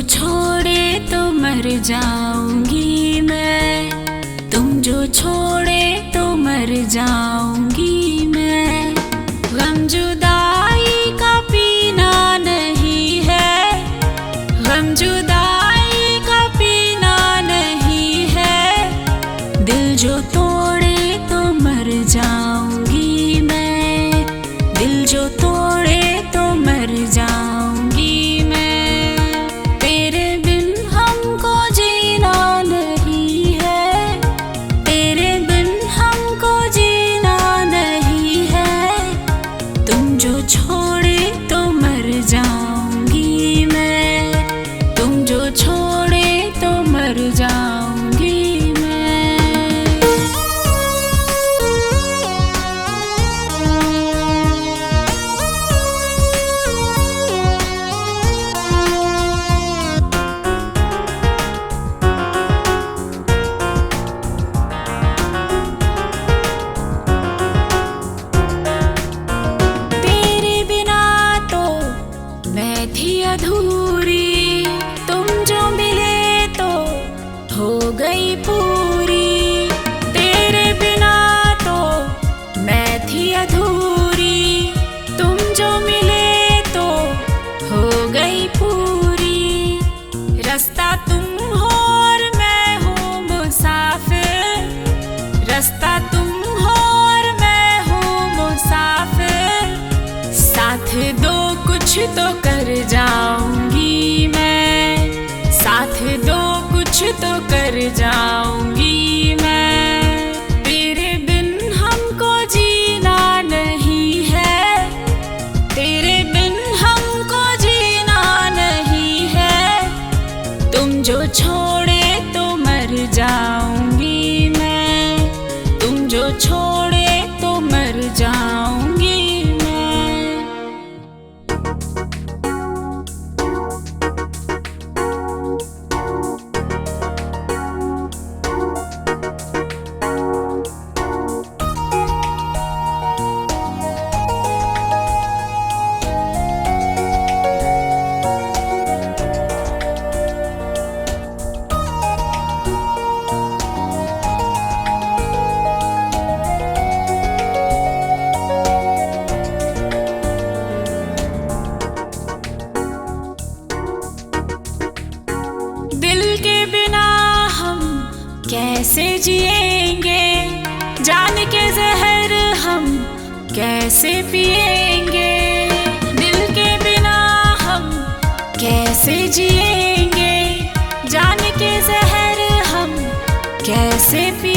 छोड़े तो मर जाऊंगी मैं, तुम जो छोड़े तो मर जाऊंगी मैं। गम जुदाई का पीना नहीं है, गम जुदाई का पीना नहीं है। दिल जो तोड़े तो मर जाऊंगी मैं, दिल जो तोड़े तो मर जाऊंगी मैं। तेरे बिन हमको जीना नहीं है, तेरे बिन हमको जीना नहीं है। तुम जो छोड़े तो मर जाऊंगी मैं, तुम जो छोड़े तो मर जाऊंगी मैं। थी अधूरी, तुम जो मिले तो हो गई पूरी। तेरे बिना तो मैं थी अधूरी, तुम जो मिले तो हो गई पूरी। रास्ता तुम हो और मैं हूँ मुसाफिर, रास्ता तुम हो और मैं हूँ मुसाफिर। साथ दो कुछ तो कर जाऊंगी मैं, साथ दो कुछ तो कर जाऊंगी मैं। तेरे बिन हमको जीना नहीं है, तेरे बिन हमको जीना नहीं है। तुम जो छोड़े तो मर जाऊंगी मैं, तुम जो छोड़े तो मर जाऊंगी। दिल के बिना हम कैसे जिएंगे, जान के जहर हम कैसे पिएंगे। दिल के बिना हम कैसे जिएंगे, जान के जहर हम कैसे पिएंगे।